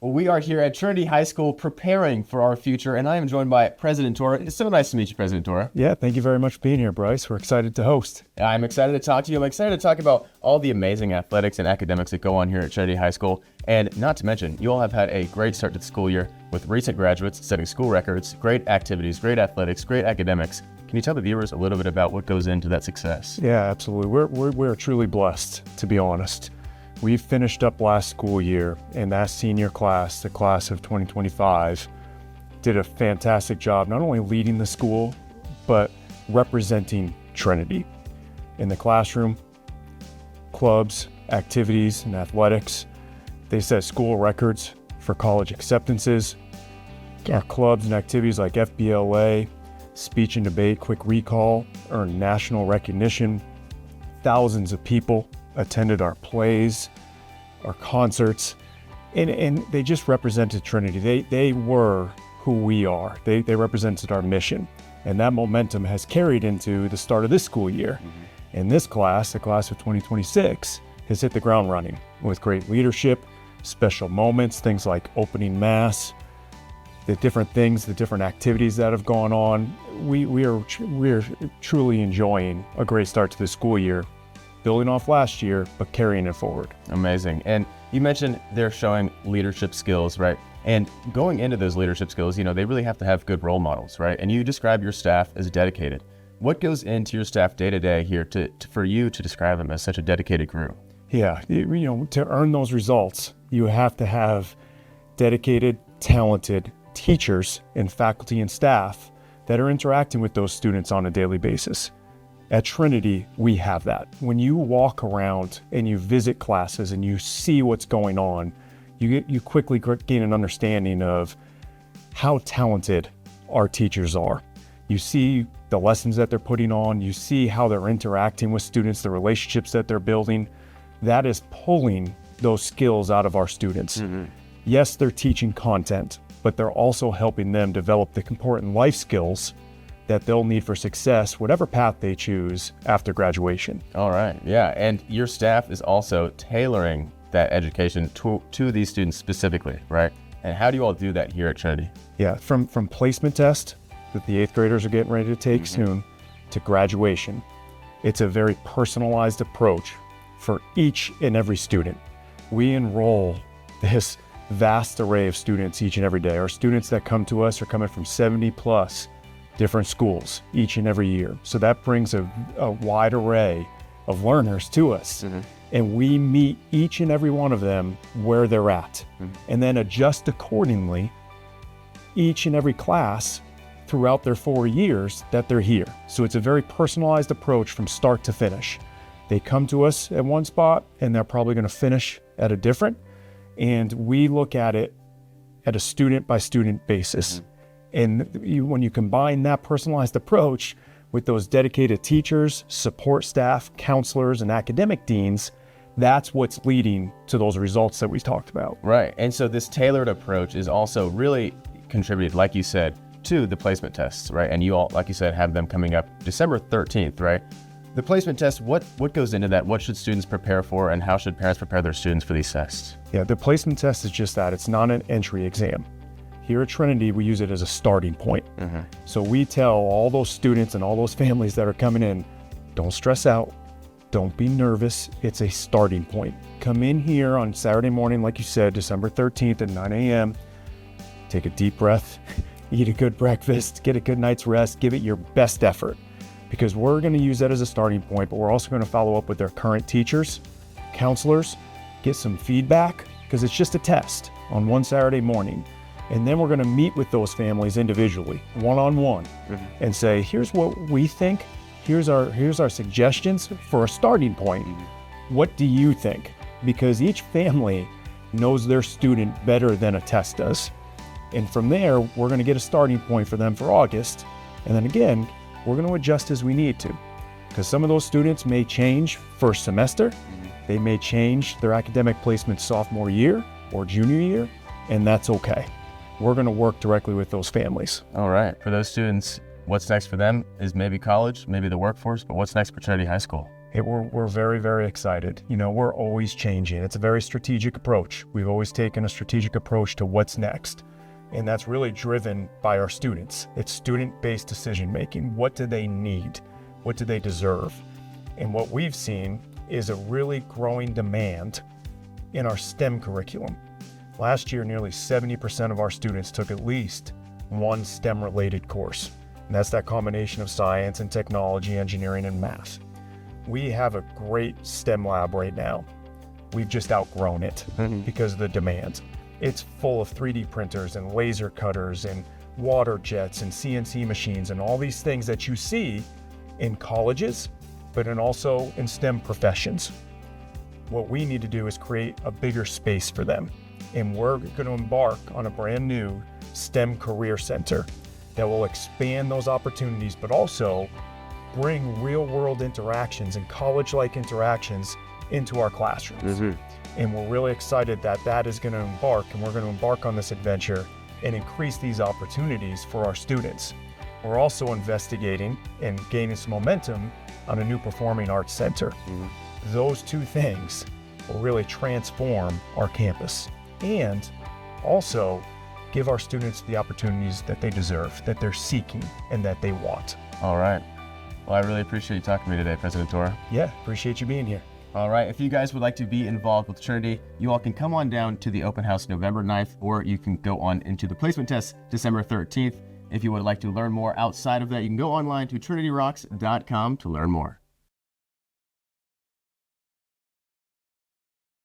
Well, we are here at Trinity High School preparing for our future, and I am joined by President Tora. It's so nice to meet you, President Tora. Yeah, thank you very much for being here, Bryce. We're excited to host. I'm excited to talk to you. I'm excited to talk about all the amazing athletics and academics that go on here at Trinity High School. And not to mention, you all have had a great start to the school year with recent graduates setting school records, great activities, great athletics, great academics. Can you tell the viewers a little bit about what goes into that success? Yeah, absolutely. We're truly blessed, to be honest. We finished up last school year, and that senior class, the class of 2025, did a fantastic job not only leading the school, but representing Trinity in the classroom, clubs, activities, and athletics. They set school records for college acceptances. Our clubs and activities like FBLA, speech and debate, quick recall, earned national recognition. Thousands of people attended our plays, our concerts, and they just represented Trinity. They were who we are. They represented our mission. And that momentum has carried into the start of this school year. And this class, the class of 2026, has hit the ground running with great leadership, special moments, things like opening mass, the different things, the different activities that have gone on. We're truly enjoying a great start to the school year, building off last year, but carrying it forward. Amazing. And you mentioned they're showing leadership skills, right? And going into those leadership skills, they really have to have good role models, right? And you describe your staff as dedicated. What goes into your staff day to day here for you to describe them as such a dedicated crew? Yeah, to earn those results, you have to have dedicated, talented teachers and faculty and staff that are interacting with those students on a daily basis. At Trinity, we have that. When you walk around and you visit classes and you see what's going on, you quickly gain an understanding of how talented our teachers are. You see the lessons that they're putting on, you see how they're interacting with students, the relationships that they're building. That is pulling those skills out of our students. Yes, they're teaching content, but they're also helping them develop the important life skills that they'll need for success, whatever path they choose after graduation. All right, yeah, and your staff is also tailoring that education to these students specifically, right? And how do you all do that here at Trinity? Yeah, from placement test that the 8th graders are getting ready to take soon to graduation, it's a very personalized approach for each and every student. We enroll this vast array of students each and every day. Our students that come to us are coming from 70 plus different schools each and every year. So that brings a wide array of learners to us. And we meet each and every one of them where they're at and then adjust accordingly each and every class throughout their 4 years that they're here. So it's a very personalized approach from start to finish. They come to us at one spot and they're probably going to finish at a different. And we look at it at a student by student basis. And when you combine that personalized approach with those dedicated teachers, support staff, counselors, and academic deans, that's what's leading to those results that we talked about. Right, and so this tailored approach is also really contributed, like you said, to the placement tests, right? And you all, like you said, have them coming up December 13th, right? The placement test, what goes into that? What should students prepare for, and how should parents prepare their students for these tests? Yeah, the placement test is just that. It's not an entry exam. Here at Trinity, we use it as a starting point. So we tell all those students and all those families that are coming in, don't stress out, don't be nervous, it's a starting point. Come in here on Saturday morning, like you said, December 13th at 9 a.m., take a deep breath, eat a good breakfast, get a good night's rest, give it your best effort. Because we're going to use that as a starting point, but we're also going to follow up with their current teachers, counselors, get some feedback, because it's just a test on one Saturday morning. And then we're going to meet with those families individually, one-on-one, and say, here's what we think, here's our suggestions for a starting point. What do you think? Because each family knows their student better than a test does. And from there, we're going to get a starting point for them for August. And then again, we're going to adjust as we need to, because some of those students may change first semester. They may change their academic placement sophomore year or junior year, and that's okay. We're going to work directly with those families. All right. For those students, what's next for them is maybe college, maybe the workforce, but what's next for Trinity High School? We're very, very excited. You know, we're always changing. It's a very strategic approach. We've always taken a strategic approach to what's next. And that's really driven by our students. It's student-based decision making. What do they need? What do they deserve? And what we've seen is a really growing demand in our STEM curriculum. Last year, nearly 70% of our students took at least one STEM-related course. And that's that combination of science and technology, engineering, and math. We have a great STEM lab right now. We've just outgrown it because of the demand. It's full of 3D printers and laser cutters and water jets and CNC machines and all these things that you see in colleges, but also in STEM professions. What we need to do is create a bigger space for them. And we're going to embark on a brand new STEM Career Center that will expand those opportunities, but also bring real world interactions and college-like interactions into our classrooms. And we're really excited that that is going to embark, and we're going to embark on this adventure and increase these opportunities for our students. We're also investigating and gaining some momentum on a new performing arts center. Those two things will really transform our campus and also give our students the opportunities that they deserve, that they're seeking, and that they want. All right. Well, I really appreciate you talking to me today, President Tora. Yeah, appreciate you being here. All right, if you guys would like to be involved with Trinity, you all can come on down to the open house November 9th, or you can go on into the placement test December 13th. If you would like to learn more outside of that, you can go online to trinityrocks.com to learn more.